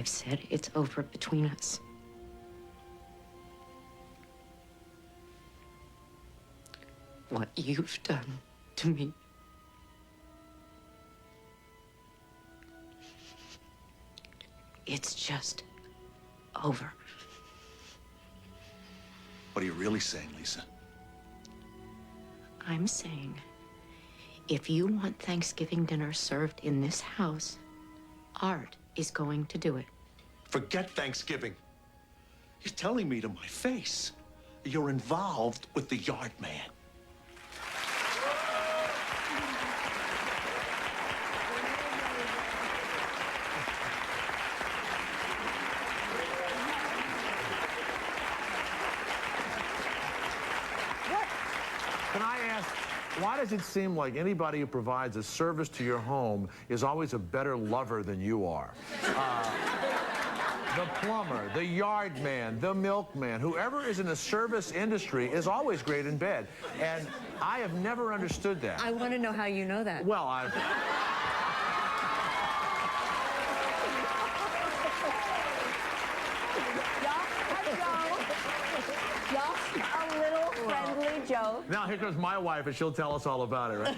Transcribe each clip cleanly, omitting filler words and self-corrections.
I've said it's over between us. What you've done to me. It's just over. What are you really saying, Lisa? I'm saying, if you want Thanksgiving dinner served in this house, Art is going to do it. Forget Thanksgiving. You're telling me to my face you're involved with the yard man. Can I ask, why does it seem like anybody who provides a service to your home is always a better lover than you are? The plumber, the yard man, the milkman, whoever is in the service industry is always great in bed. And I have never understood that. I want to know how you know that. Well, I've... Just a little friendly joke. Now here comes my wife, and she'll tell us all about it, right?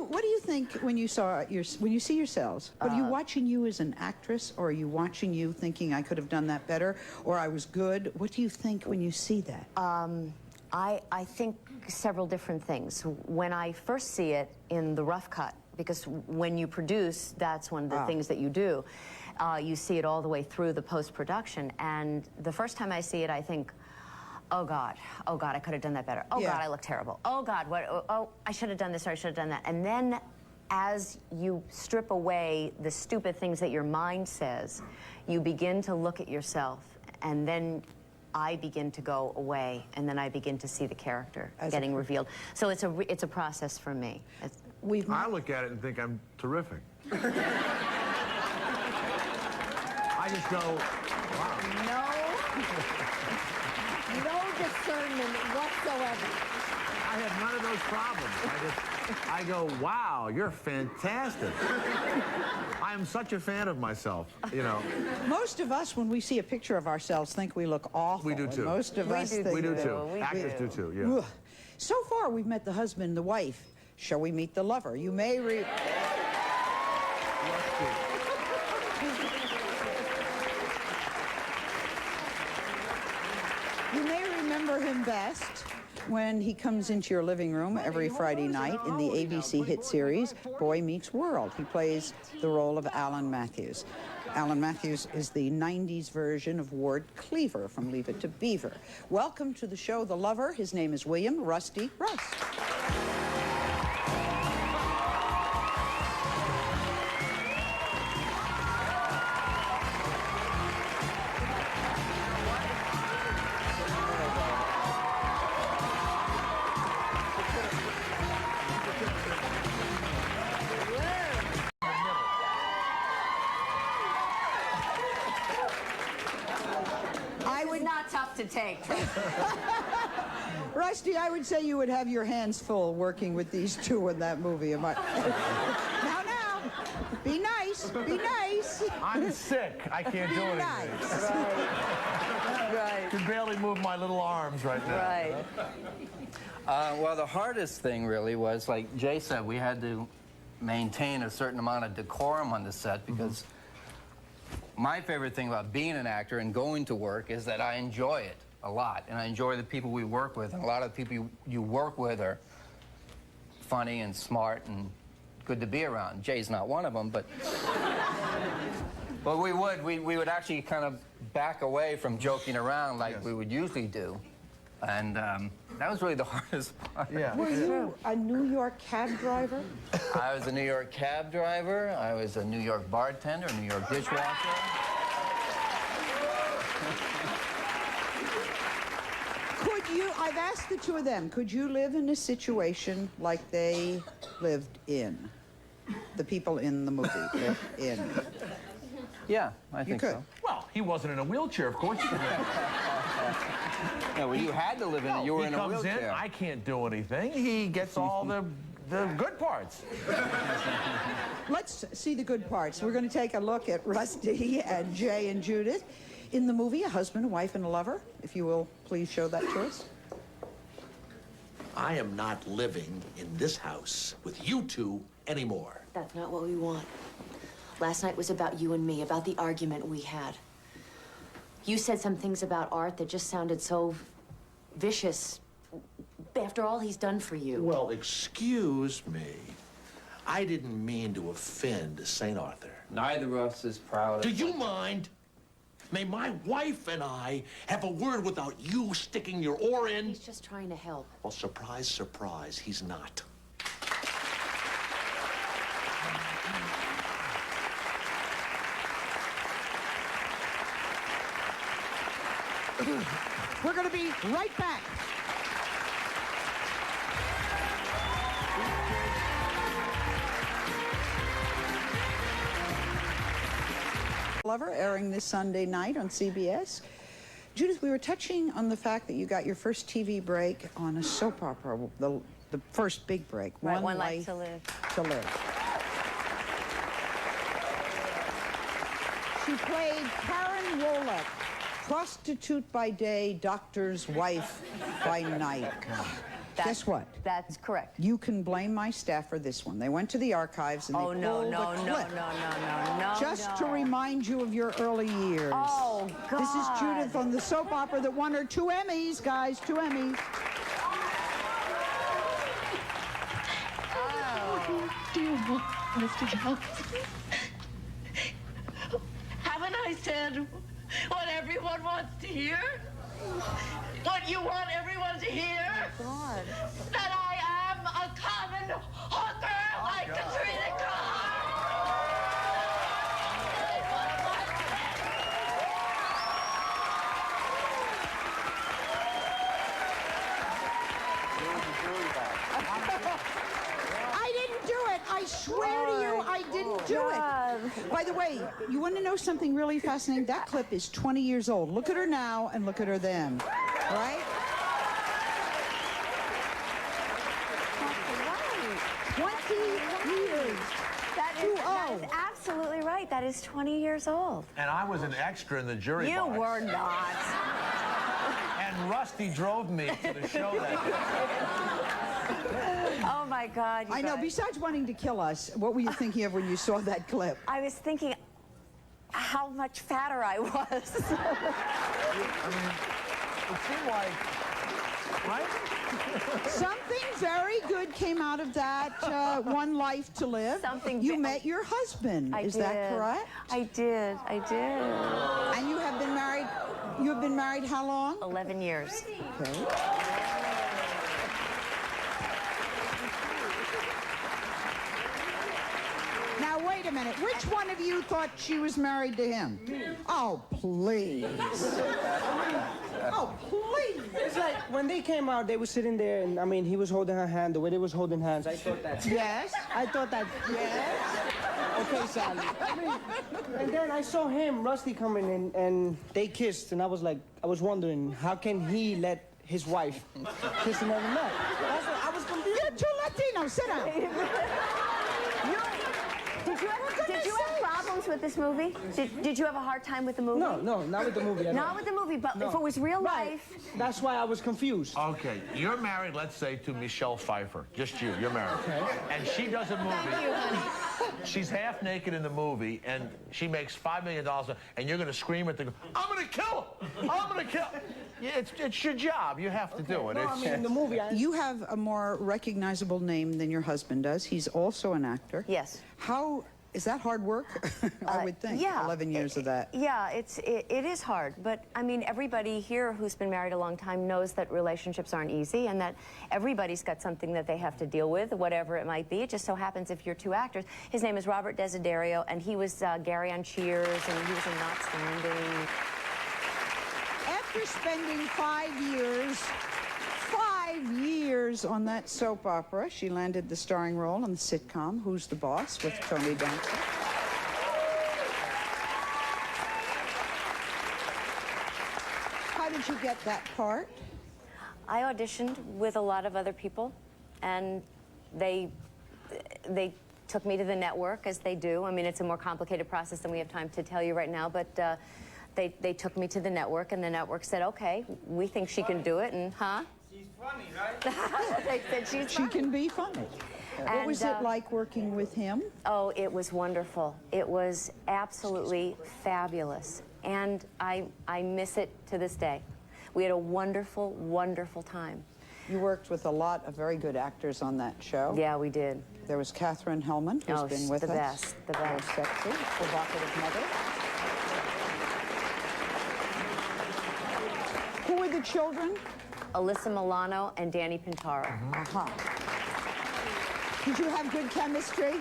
What do you think when you see yourselves? Are you watching you as an actress, or are you watching you thinking I could have done that better, or I was good? What do you think when you see that? I think several different things. When I first see it in the rough cut, because when you produce, that's one of the things that you do. You see it all the way through the post-production, and the first time I see it, I think, oh God, I could have done that better. Oh God, I look terrible. Oh God, oh, I should have done this or I should have done that. And then as you strip away the stupid things that your mind says, you begin to look at yourself, and then I begin to go away, and then I begin to see the character getting revealed. So it's a process for me. I look at it and think I'm terrific. I just go, wow. No discernment whatsoever. I have none of those problems. I go, wow, you're fantastic. I am such a fan of myself, you know. Most of us, when we see a picture of ourselves, think we look awful. We do too. Most of us think we do too. Actors do too, yeah. Ugh. So far, we've met the husband and the wife. Shall we meet the lover? You may You may remember him best when he comes into your living room every Friday night in the ABC hit series, Boy Meets World. He plays the role of Alan Matthews. Alan Matthews is the 90s version of Ward Cleaver from Leave It to Beaver. Welcome to the show, The Lover. His name is William Rusty Russ. Tough to take. Rusty, I would say you would have your hands full working with these two in that movie. Now, be nice, be nice. I'm sick. I can't do anything. Nice. I can barely move my little arms right now. Right. Well, the hardest thing really was, like Jay said, we had to maintain a certain amount of decorum on the set because my favorite thing about being an actor and going to work is that I enjoy it a lot, and I enjoy the people we work with, and a lot of the people you work with are funny and smart and good to be around. Jay's not one of them, but we would actually kind of back away from joking around like we would usually do, and that was really the hardest part. Yeah. Were you a New York cab driver? I was a New York cab driver. I was a New York bartender, a New York dishwasher. Could you, I've asked the two of them, could you live in a situation like they lived in? The people in the movie lived in. Yeah, I think so. Well, he wasn't in a wheelchair, of course. Yeah, well, you had to live in it. You were in a He comes in, wheelchair. I can't do anything. He gets all the the good parts. Let's see the good parts. We're going to take a look at Rusty and Jay and Judith in the movie A Husband, a Wife, and a Lover. If you will, please show that to us. I am not living in this house with you two anymore. That's not what we want. Last night was about you and me, about the argument we had. You said some things about Art that just sounded so vicious after all he's done for you. Well, excuse me. I didn't mean to offend St. Arthur. Neither of us is proud of Do you mind? May my wife and I have a word without you sticking your oar in? He's just trying to help. Well, surprise, surprise, he's not. We're going to be right back. Lover, airing this Sunday night on CBS. Judith, we were touching on the fact that you got your first TV break on a soap opera, the first big break. Right, One Life to Live. To Live. She played Karen Wolek, prostitute by day, doctor's wife by night. Guess what? That's correct. You can blame my staff for this one. They went to the archives and they pulled the clip. No. Just to remind you of your early years. Oh, God. This is Judith on the soap opera that won her 2 Emmys, guys, 2 Emmys. Do you want, Mr. Jones? Haven't I said what everyone wants to hear? What you want everyone to hear? God. That I am a common hooker like Katrina Carr! I didn't do it. I swear to you, I didn't do it. By the way, you want to know something really fascinating? That clip is 20 years old. Look at her now and look at her then. Right? 20 years. That is absolutely right. That is 20 years old. And I was an extra in the jury You box. were not. And Rusty drove me to the show that day. Oh, my God. you I know. guys. Besides wanting to kill us, what were you thinking of when you saw that clip? I was thinking how much fatter I was. I mean, it seemed like, right? Something very good came out of that One Life to Live. Something You met your husband. Is that correct? I did. And you have been married. You have been married how long? 11 years. Okay. Now wait a minute. Which one of you thought she was married to him? Oh please. Oh please. It's like when they came out, they were sitting there, and I mean, he was holding her hand. The way they was holding hands, I thought that. Yes. I thought that. Yes. Okay, Sally. I mean, and then I saw him, Rusty, coming in, and they kissed, and I was like, I was wondering, how can he let his wife kiss another man? That's what, I was confused. You're too Latino. Sit down. Did you have problems with this movie? Did you have a hard time with the movie? No, not with the movie. Not with the movie, but if it was real life. That's why I was confused. Okay, you're married, let's say, to Michelle Pfeiffer. Just you're married. Okay. And she does a movie. She's half naked in the movie, and she makes $5 million, and you're going to scream at the, I'm going to kill him! I'm going to kill him! Yeah, it's your job. You have to do it. No, I mean, in the movie, You have a more recognizable name than your husband does. He's also an actor. Yes. How is that hard work? I would think. Yeah. 11 years of that. Yeah, it is hard. But, I mean, everybody here who's been married a long time knows that relationships aren't easy and that everybody's got something that they have to deal with, whatever it might be. It just so happens if you're two actors. His name is Robert Desiderio, and he was Gary on Cheers, and he was in Not Standing. After spending 5 years on that soap opera, she landed the starring role in the sitcom Who's the Boss with Tony Danza. How did you get that part? I auditioned with a lot of other people, and they took me to the network, as they do. I mean, it's a more complicated process than we have time to tell you right now, but they took me to the network, and the network said, okay, we think she can do it, and She's funny, right? they said she's funny. She can be funny. What was it like working with him? Oh, it was wonderful. It was absolutely fabulous, and I miss it to this day. We had a wonderful, wonderful time. You worked with a lot of very good actors on that show. Yeah, we did. There was Katherine Hellman, who's been with the us. best, the best. Very sexy, provocative mother. Who were the children? Alyssa Milano and Danny Pintauro. Uh-huh. Did you have good chemistry?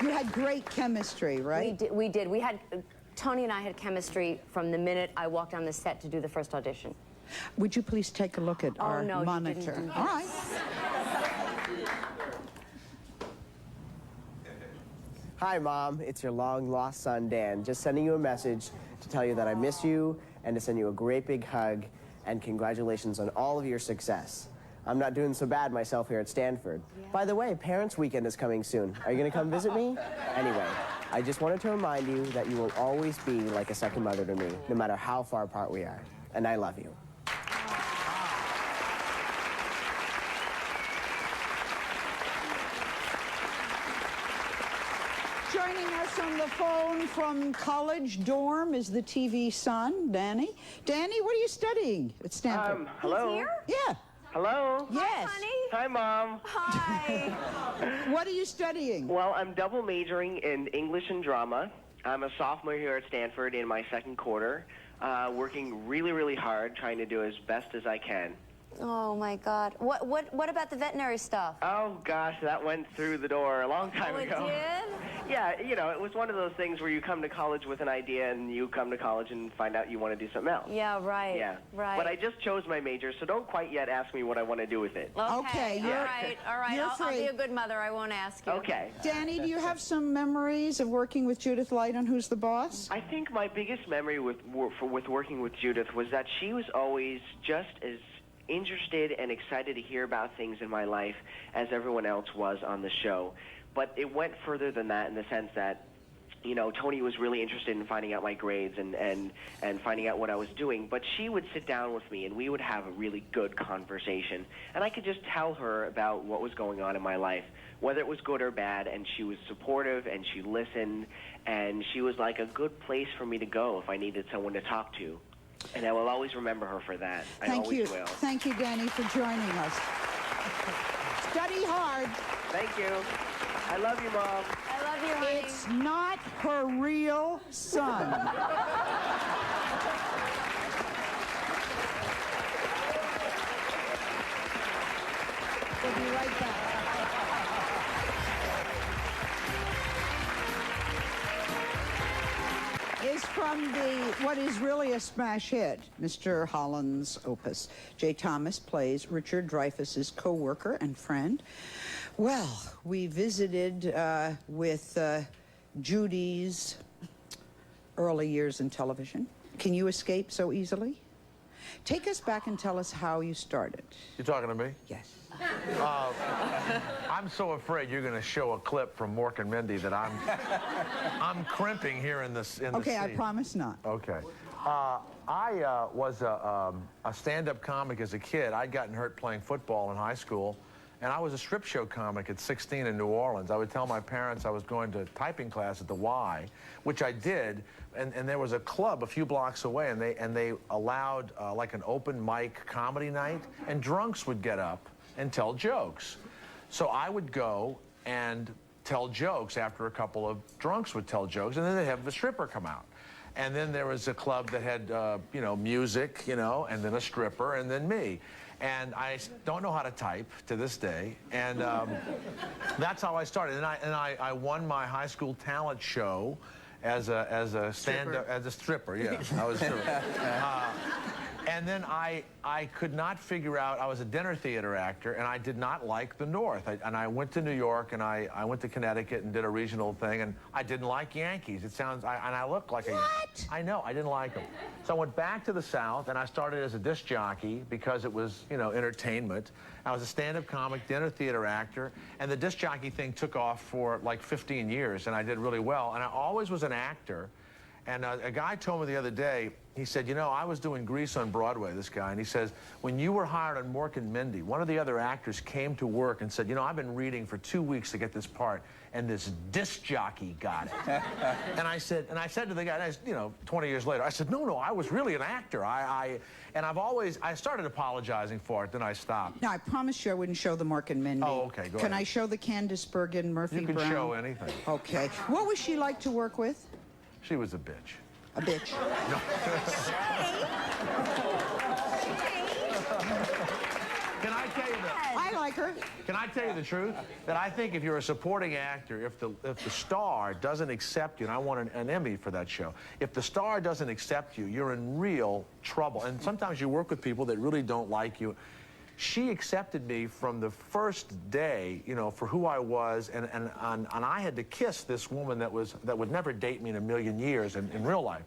You had great chemistry, right? We did. We had, Tony and I had chemistry from the minute I walked on the set to do the first audition. Would you please take a look at our no, monitor? you didn't do All right. Hi, Mom. It's your long-lost son, Dan. Just sending you a message to tell you that I miss you and to send you a great big hug and congratulations on all of your success. I'm not doing so bad myself here at Stanford. Yeah. By the way, Parents' Weekend is coming soon. Are you going to come visit me? Anyway, I just wanted to remind you that you will always be like a second mother to me, no matter how far apart we are. And I love you. Joining us on the phone from college dorm is the TV son, Danny. Danny, what are you studying at Stanford? Hello? He's here? Yeah. Hello? Yes. Hi, honey. Hi, Mom. Hi. What are you studying? Well, I'm double majoring in English and drama. I'm a sophomore here at Stanford in my second quarter, working really, really hard, trying to do as best as I can. Oh, my God. What about the veterinary stuff? Oh, gosh, that went through the door a long time ago. Oh, it did? Yeah, you know, it was one of those things where you come to college with an idea and you come to college and find out you want to do something else. Yeah, right. Yeah. Right. But I just chose my major, so don't quite yet ask me what I want to do with it. Okay, all right, all right. you're I'll be free. a good mother. I won't ask you. Okay. Danny, do you have some memories of working with Judith Light on Who's the Boss? I think my biggest memory with working with Judith was that she was always just as interested and excited to hear about things in my life as everyone else was on the show. But it went further than that in the sense that, you know, Tony was really interested in finding out my grades and finding out what I was doing. But she would sit down with me and we would have a really good conversation. And I could just tell her about what was going on in my life, whether it was good or bad. And she was supportive and she listened. And she was like a good place for me to go if I needed someone to talk to. And I will always remember her for that. I always will. Thank you, Danny, for joining us. Study hard. Thank you. I love you, Mom. I love you, honey. It's not her real son. We'll be right back. Is from what is really a smash hit, Mr. Holland's opus. Jay Thomas plays Richard Dreyfuss's co-worker and friend. Well, we visited with Judy's early years in television. Can you escape so easily? Take us back and tell us how you started. You talking to me? Yes. I'm so afraid you're going to show a clip from Mork and Mindy that I'm crimping here in the Okay, I seat. promise not. Okay. I was a stand-up comic as a kid. I'd gotten hurt playing football in high school, and I was a strip show comic at 16 in New Orleans. I would tell my parents I was going to typing class at the Y, which I did, and there was a club a few blocks away, and they allowed like an open mic comedy night, and drunks would get up and tell jokes. So I would go and tell jokes after a couple of drunks would tell jokes, and then they'd have the stripper come out. And then there was a club that had, you know, music, you know, and then a stripper, and then me. And I don't know how to type to this day, and that's how I started. And I won my high school talent show as a stand-up, as a stripper. Yeah, I was a stripper. And then I could not figure out, I was a dinner theater actor, and I did not like the North. And I went to New York, and I went to Connecticut and did a regional thing, and I didn't like Yankees. It sounds, and I looked like What? I know, I didn't like them. So I went back to the South, and I started as a disc jockey because it was, you know, entertainment. I was a stand-up comic, dinner theater actor, and the disc jockey thing took off for like 15 years, and I did really well. And I always was an actor. And a guy told me the other day, he said, you know, I was doing Grease on Broadway, this guy, and he says, when you were hired on Mork and Mindy, one of the other actors came to work and said, you know, I've been reading for 2 weeks to get this part, and this disc jockey got it. And I said to the guy, you know, 20 years later, I said, no, I was really an actor. And I started apologizing for it, then I stopped. Now, I promised you I wouldn't show the Mork and Mindy. Oh, okay, go Can ahead. I show the Candice Bergen, Murphy Brown? You can show anything. Okay. What was she like to work with? She was a bitch. A bitch. No. Can I tell you that? I like her. Can I tell you the truth? That I think if you're a supporting actor, if the star doesn't accept you, and I won an Emmy for that show, if the star doesn't accept you, you're in real trouble. And sometimes you work with people that really don't like you. She accepted me from the first day, you know, for who I was, and I had to kiss this woman that would never date me in a million years in real life.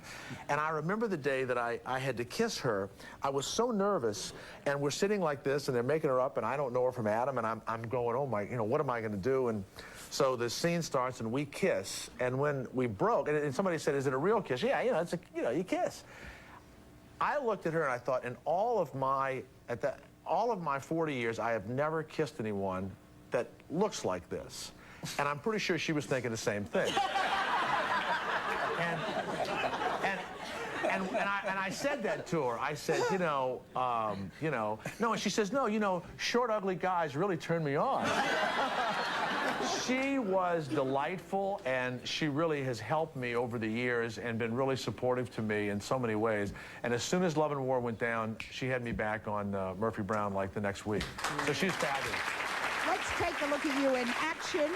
And I remember the day that I had to kiss her. I was so nervous, and we're sitting like this, and they're making her up, and I don't know her from Adam, and I'm going, oh my, you know, what am I going to do? And so the scene starts, and we kiss, and when we broke, and somebody said, is it a real kiss? Yeah, you know, it's a, you know, you kiss. I looked at her, and I thought, in all of my 40 years, I have never kissed anyone that looks like this. And I'm pretty sure she was thinking the same thing. And I said that to her. I said, no, and she says, no, you know, short, ugly guys really turn me on. She was delightful, and she really has helped me over the years and been really supportive to me in so many ways. And as soon as Love and War went down, she had me back on Murphy Brown like the next week. So she's fabulous. Let's take a look at you in action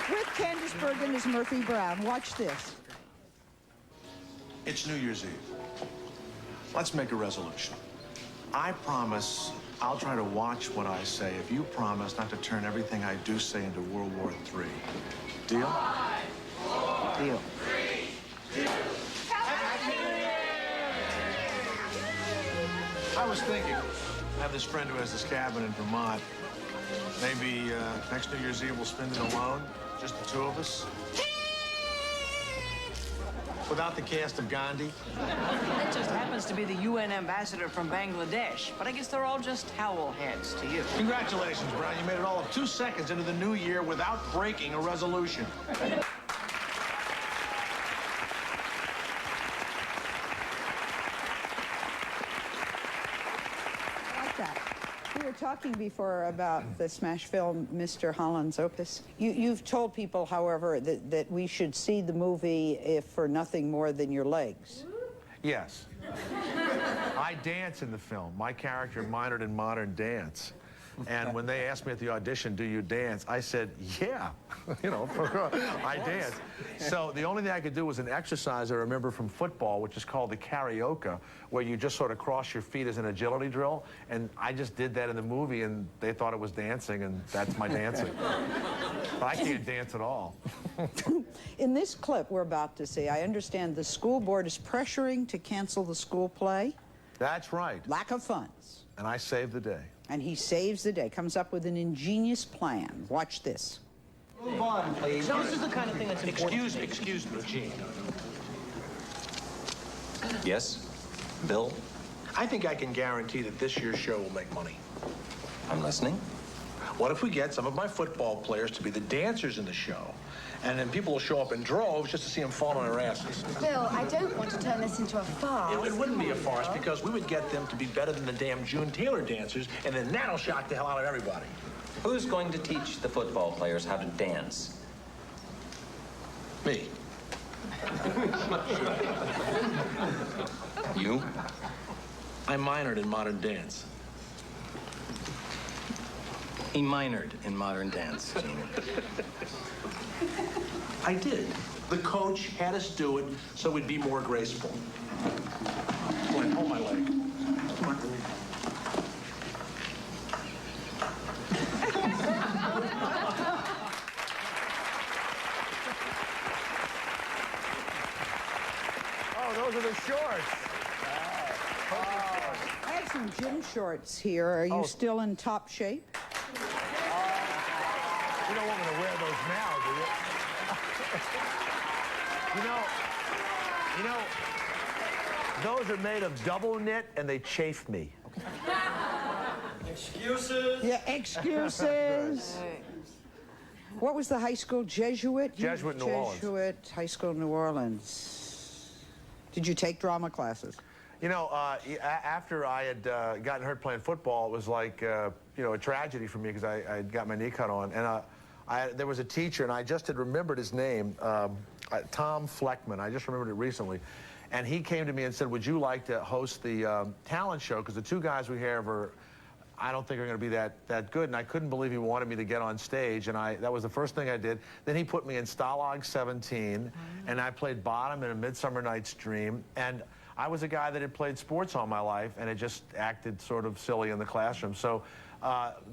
with Candice Bergen as Murphy Brown. Watch this. It's New Year's Eve. Let's make a resolution. I promise I'll try to watch what I say if you promise not to turn everything I do say into World War III. Deal? 5, 4, Deal. 3, 2. I was thinking, I have this friend who has this cabin in Vermont. Maybe next New Year's Eve we'll spend it alone, just the two of us. Without the cast of Gandhi. That just happens to be the UN ambassador from Bangladesh, but I guess they're all just towel heads to you. Congratulations, Brown. You made it all of 2 seconds into the new year without breaking a resolution. We were talking before about the smash film, Mr. Holland's Opus. You've told people, however, that we should see the movie if for nothing more than your legs. Yes. I dance in the film. My character minored in modern dance. And when they asked me at the audition, do you dance? I said, yeah, you know, I dance. So the only thing I could do was an exercise I remember from football, which is called the karaoke, where you just sort of cross your feet as an agility drill. And I just did that in the movie, and they thought it was dancing, and that's my dancing. But I can't dance at all. In this clip we're about to see, I understand the school board is pressuring to cancel the school play. That's right. Lack of funds. And I saved the day. And he saves the day, comes up with an ingenious plan. Watch this. Move on, please. No, this is the kind of thing that's important. Excuse me, Gene. Yes? Bill? I think I can guarantee that this year's show will make money. I'm listening. What if we get some of my football players to be the dancers in the show? And then people will show up in droves just to see them fall on their asses. Bill, I don't want to turn this into a farce. It wouldn't be a farce because we would get them to be better than the damn June Taylor dancers, and then that'll shock the hell out of everybody. Who's going to teach the football players how to dance? Me. You? I minored in modern dance. He minored in modern dance, Gene. I did. The coach had us do it so we'd be more graceful. Glenn, hold my leg. are the shorts. I have some gym shorts here. Are you still in top shape? You don't want me to wear those now, do you? You know, those are made of double knit and they chafe me. Excuses? Yeah, excuses. What was the high school? Jesuit? Jesuit, New Orleans. Jesuit High School, New Orleans. Did you take drama classes? You know, after I had gotten hurt playing football, it was like, you know, a tragedy for me because I got my knee cut on. And there was a teacher, and I just had remembered his name, Tom Fleckman. I just remembered it recently. And he came to me and said, would you like to host the talent show? Because the two guys we have are, I don't think are going to be that good. And I couldn't believe he wanted me to get on stage. And that was the first thing I did. Then he put me in Stalag 17, and I played bottom in A Midsummer Night's Dream. And I was a guy that had played sports all my life and had just acted sort of silly in the classroom. So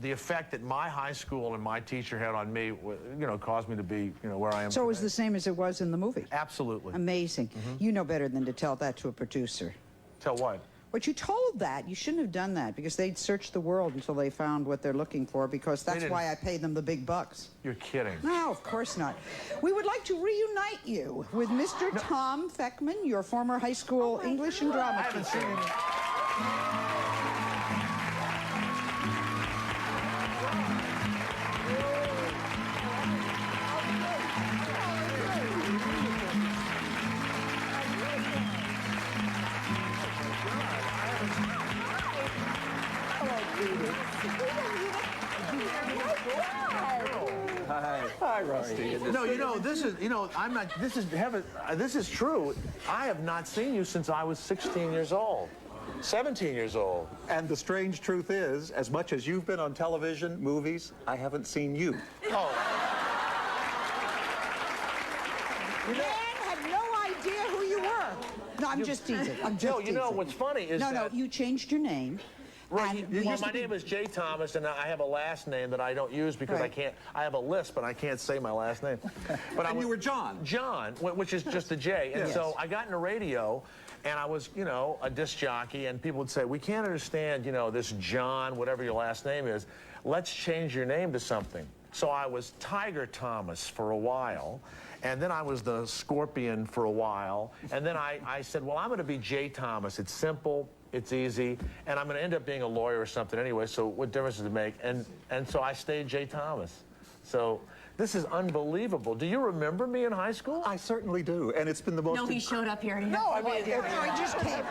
the effect that my high school and my teacher had on me, you know, caused me to be, you know, where I am So today. it was the same as it was in the movie? Absolutely. Amazing. You know better than to tell that to a producer. Tell what? But you told that. You shouldn't have done that because they'd search the world until they found what they're looking for because that's why I paid them the big bucks. You're kidding. No, of course not. We would like to reunite you with Mr. Tom Fleckman, your former high school English and drama teacher. I haven't seen him. Hi, Rusty. No, you know, this is, you know, I'm not, this is heaven, this is true. I have not seen you since I was 16 years old. 17 years old. And the strange truth is, as much as you've been on television, movies, I haven't seen you. Man had no idea who you were. No, I'm just teasing. I'm just teasing. You know, what's funny is No, you changed your name. Right. Well, my name is Jay Thomas, and I have a last name that I don't use because I can't. I have a list, but I can't say my last name. But you were John. John, which is just a J. And so I got into radio, and I was, you know, a disc jockey, and people would say, we can't understand, you know, this John, whatever your last name is. Let's change your name to something. So I was Tiger Thomas for a while. And then I was the Scorpion for a while. And then I said, well, I'm going to be Jay Thomas. It's simple. It's easy, and I'm going to end up being a lawyer or something anyway, so what difference does it make? And so I stayed Jay Thomas. So this is unbelievable. Do you remember me in high school? I certainly do, and it's been the most... No, he showed up here. No, I mean, I just came.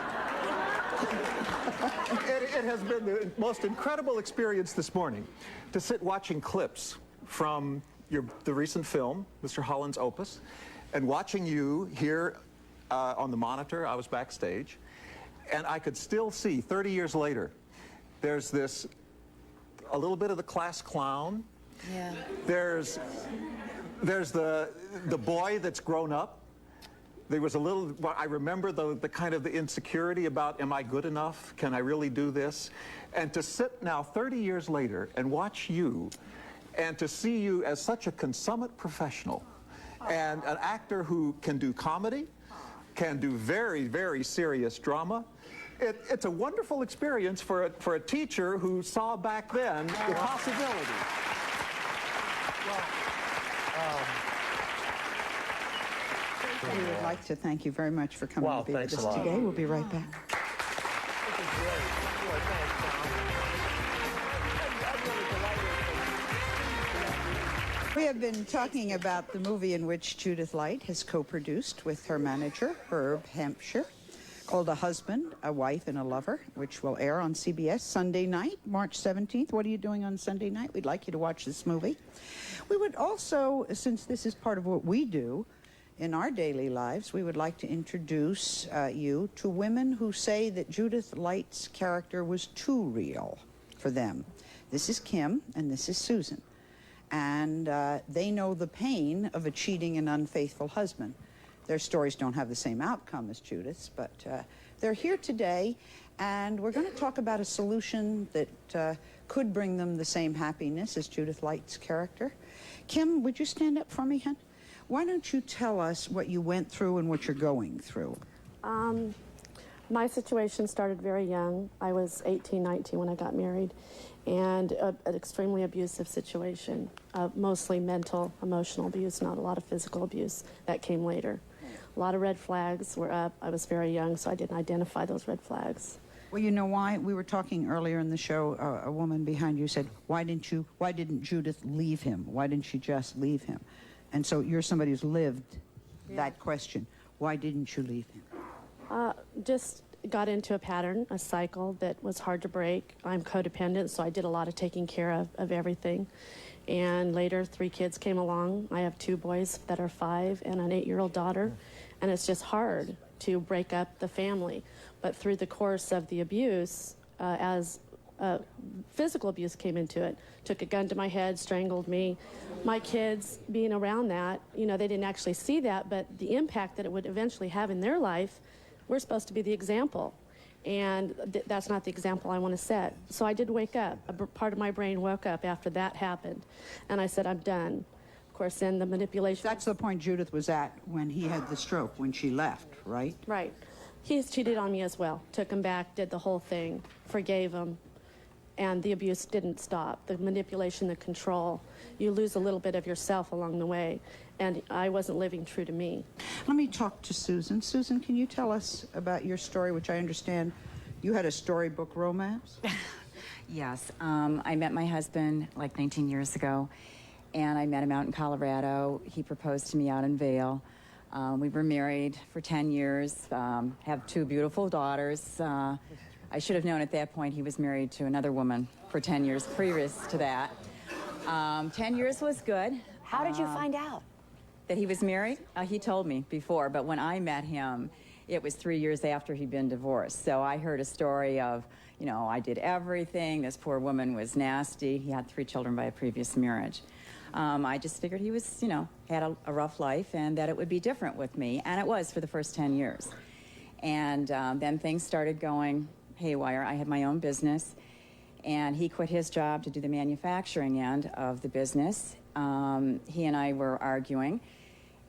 It has been the most incredible experience this morning to sit watching clips from the recent film, Mr. Holland's Opus, and watching you here on the monitor. I was backstage. And I could still see, 30 years later, there's a little bit of the class clown. Yeah. There's the boy that's grown up. There was a little, I remember the kind of the insecurity about, am I good enough? Can I really do this? And to sit now 30 years later and watch you, and to see you as such a consummate professional, and an actor who can do comedy, can do very, very serious drama. It's a wonderful experience for a teacher who saw back then the possibility. We would like to thank you very much for coming to be with us a lot. today. We'll be right back. We have been talking about the movie in which Judith Light has co-produced with her manager, Herb Hampshire, called A Husband, a Wife, and a Lover, which will air on CBS Sunday night, March 17th. What are you doing on Sunday night? We'd like you to watch this movie. We would also, since this is part of what we do in our daily lives, we would like to introduce you to women who say that Judith Light's character was too real for them. This is Kim, and this is Susan. And they know the pain of a cheating and unfaithful husband. Their stories don't have the same outcome as Judith's, but they're here today, and we're going to talk about a solution that could bring them the same happiness as Judith Light's character. Kim, would you stand up for me, hon? Why don't you tell us what you went through and what you're going through? My situation started very young. I was 18, 19 when I got married, and an extremely abusive situation, mostly mental, emotional abuse, not a lot of physical abuse. That came later. A lot of red flags were up. I was very young, so I didn't identify those red flags. Well, you know why? We were talking earlier in the show, a woman behind you said, why didn't Judith leave him? Why didn't she just leave him? And so you're somebody who's lived that question. Why didn't you leave him? Just got into a pattern, a cycle that was hard to break. I'm codependent, so I did a lot of taking care of everything. And later, 3 kids came along. I have 2 boys that are 5 and an 8-year-old daughter. And it's just hard to break up the family. But through the course of the abuse, as physical abuse came into it, took a gun to my head, strangled me. My kids, being around that, you know, they didn't actually see that, but the impact that it would eventually have in their life, we're supposed to be the example. And that's not the example I want to set. So I did wake up. Part of my brain woke up after that happened. And I said, I'm done. Of course, then the manipulation. That's the point Judith was at when he had the stroke, when she left, right? Right. He's cheated on me as well. Took him back, did the whole thing, forgave him. And the abuse didn't stop. The manipulation, the control. You lose a little bit of yourself along the way. And I wasn't living true to me. Let me talk to Susan. Susan, can you tell us about your story, which I understand you had a storybook romance? Yes. I met my husband like 19 years ago, and I met him out in Colorado. He proposed to me out in Vail. We were married for 10 years, have 2 beautiful daughters. I should have known at that point he was married to another woman for 10 years previous to that. 10 years was good. How did you find out? That he was married? He told me before, but when I met him, it was 3 years after he'd been divorced. So I heard a story of, you know, I did everything. This poor woman was nasty. He had 3 children by a previous marriage. I just figured he was, you know, had a rough life and that it would be different with me. And it was for the first 10 years. And then things started going haywire. I had my own business, and he quit his job to do the manufacturing end of the business. He and I were arguing,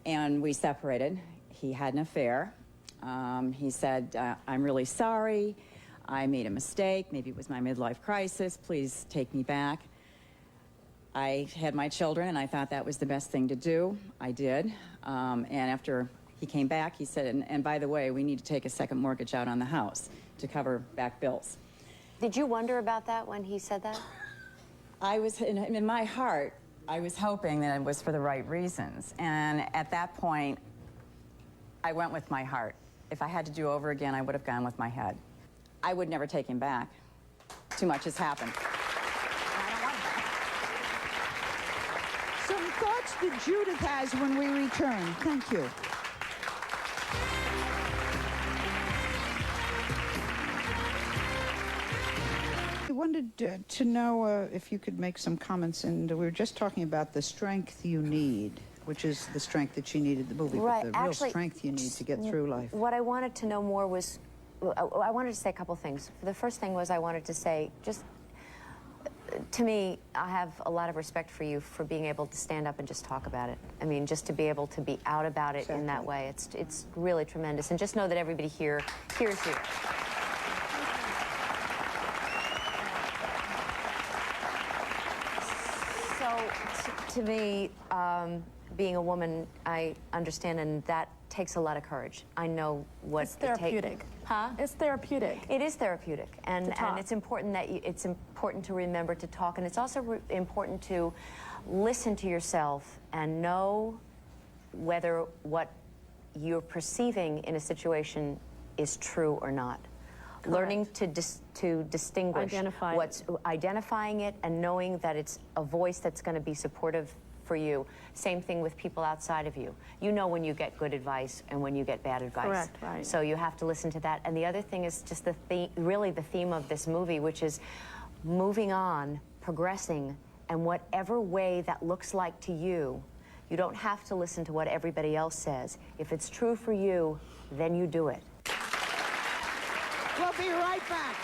and we separated. He had an affair. He said, I'm really sorry. I made a mistake. Maybe it was my midlife crisis. Please take me back. I had my children, and I thought that was the best thing to do. I did. And after he came back, he said, and by the way, we need to take a second mortgage out on the house to cover back bills. Did you wonder about that when he said that? I was, in my heart, I was hoping that it was for the right reasons. And at that point, I went with my heart. If I had to do over again, I would have gone with my head. I would never take him back. Too much has happened. Some thoughts that Judith has when we return. Thank you. I wanted to know if you could make some comments, and we were just talking about the strength you need, which is the strength that she needed in the movie, Right. but the Actually, real strength you need to get through life. What I wanted to know more was, I wanted to say a couple things. The first thing was I wanted to say, just to me, I have a lot of respect for you for being able to stand up and just talk about it. I mean, just to be able to be out about it in that way, it's really tremendous. And just know that everybody here hears you. To me, being a woman, I understand, and that takes a lot of courage. I know what It's therapeutic. Huh? It's therapeutic. It is therapeutic, and it's important that it's important to remember to talk, and it's also important to listen to yourself and know whether what you're perceiving in a situation is true or not. Correct. Learning to distinguish identifying it and knowing that it's a voice that's going to be supportive for you. Same thing with people outside of you. You know when you get good advice and when you get bad advice. Correct, right. So you have to listen to that. And the other thing is just really the theme of this movie, which is moving on, progressing, and whatever way that looks like to you, you don't have to listen to what everybody else says. If it's true for you, then you do it. We'll be right back.